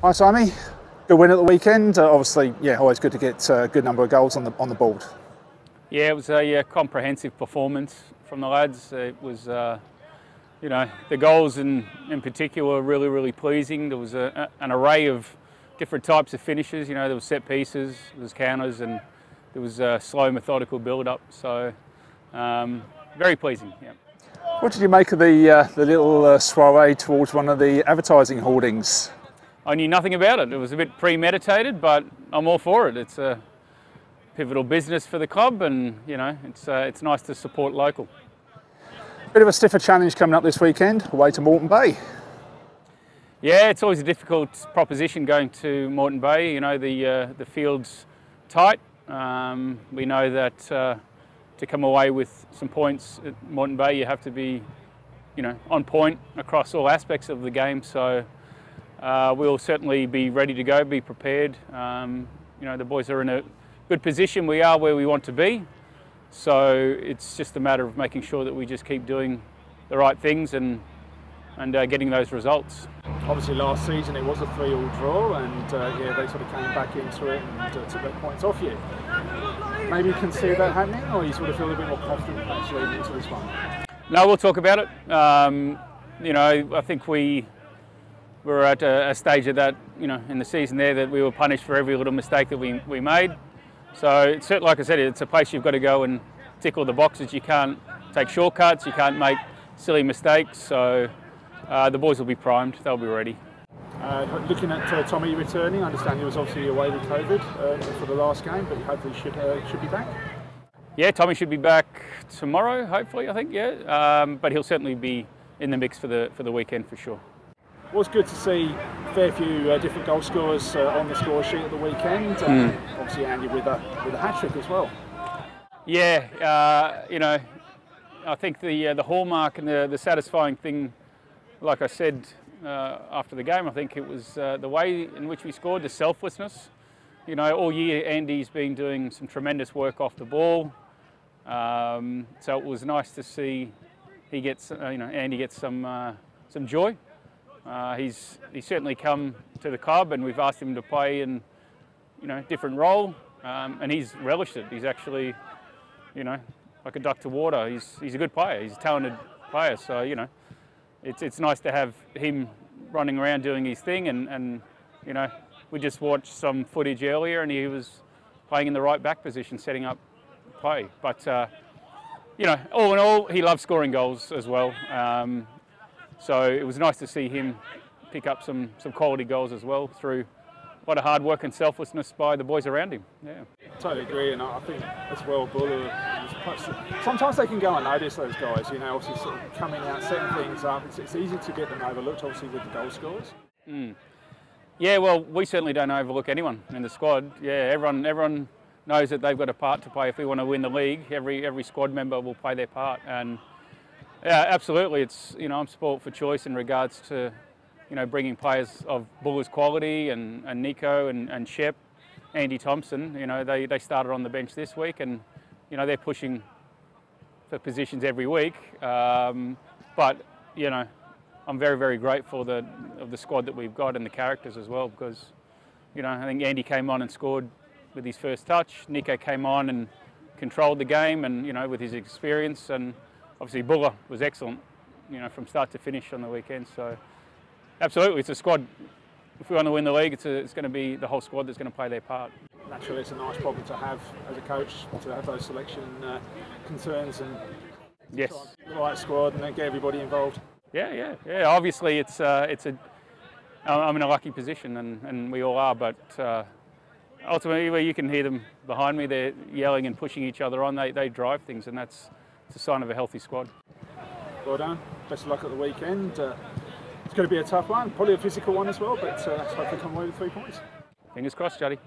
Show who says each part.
Speaker 1: Hi Sime, good win at the weekend. Obviously, yeah, always good to get a good number of goals on the board.
Speaker 2: Yeah, it was a comprehensive performance from the lads. It was, you know, the goals in particular were really pleasing. There was an array of different types of finishes. You know, there was set pieces, there was counters, and there was a slow, methodical build-up. So, very pleasing. Yeah.
Speaker 1: What did you make of the little soiree towards one of the advertising hoardings?
Speaker 2: I knew nothing about it. It was a bit premeditated, but I'm all for it. It's a pivotal business for the club, and you know, it's nice to support local.
Speaker 1: Bit of a stiffer challenge coming up this weekend, away to Moreton Bay.
Speaker 2: Yeah, it's always a difficult proposition going to Moreton Bay. You know, the field's tight. We know that to come away with some points at Moreton Bay, you have to be, you know, on point across all aspects of the game. So we'll certainly be ready to go, be prepared. You know, the boys are in a good position. We are where we want to be. So it's just a matter of making sure that we just keep doing the right things and getting those results.
Speaker 1: Obviously last season it was a 3-3 draw, and yeah, they sort of came back into it and took their points off you. Maybe you can see that happening, or you sort of feel a bit more confident actually into this one?
Speaker 2: No, we'll talk about it. You know, I think we were at a stage of that, you know, in the season there, that we were punished for every little mistake that we made. So it's like I said, it's a place you've got to go and tick all the boxes. You can't take shortcuts, you can't make silly mistakes. So the boys will be primed, they'll be ready.
Speaker 1: Looking at Tommy returning, I understand he was obviously away with COVID for the last game, but he hopefully should be back.
Speaker 2: Yeah, Tommy should be back tomorrow, hopefully, I think, yeah. But he'll certainly be in the mix for the weekend for sure.
Speaker 1: It was good to see a fair few different goal scorers on the score sheet at the weekend. Obviously Andy with a hat-trick as well.
Speaker 2: Yeah, you know, I think the hallmark and the satisfying thing, like I said after the game, I think it was the way in which we scored, the selflessness. You know, all year Andy's been doing some tremendous work off the ball. So it was nice to see he gets, you know, Andy gets some joy. He's certainly come to the club, and we've asked him to play in, you know, different role, and he's relished it. He's actually, you know, like a duck to water. He's a good player. He's a talented player. So you know, it's nice to have him running around doing his thing, and you know, we just watched some footage earlier, and he was playing in the right back position, setting up play. But you know, all in all, he loves scoring goals as well. So it was nice to see him pick up some quality goals as well through a lot of hard work and selflessness by the boys around him. Yeah.
Speaker 1: Totally agree, and I think as well, Buller, sometimes they can go unnoticed, those guys, you know, obviously sort of coming out, setting things up. It's easy to get them overlooked, obviously, with the goal scorers.
Speaker 2: Yeah, well, we certainly don't overlook anyone in the squad. Yeah, everyone knows that they've got a part to play. If we want to win the league, every squad member will play their part. And yeah, absolutely. It's, you know, I'm sport for choice in regards to, you know, bringing players of Buller's quality, and Nico and Shep, Andy Thompson. You know, they started on the bench this week, and you know, they're pushing for positions every week. But you know, I'm very grateful of the squad that we've got and the characters as well, because you know, I think Andy came on and scored with his first touch. Nico came on and controlled the game, and you know, with his experience, and obviously Buller was excellent, you know, from start to finish on the weekend. So absolutely, it's a squad. If we want to win the league, it's going to be the whole squad that's going to play their part.
Speaker 1: Naturally, it's a nice problem to have as a coach, to have those selection concerns and
Speaker 2: yes,
Speaker 1: the right squad and then get everybody involved.
Speaker 2: Yeah. Obviously, I'm in a lucky position, and we all are. But ultimately, where you can hear them behind me, they're yelling and pushing each other on. They drive things, and it's a sign of a healthy squad.
Speaker 1: Well done. Best of luck at the weekend. It's going to be a tough one, probably a physical one as well, but let's hopefully come away with 3 points.
Speaker 2: Fingers crossed, Juddy.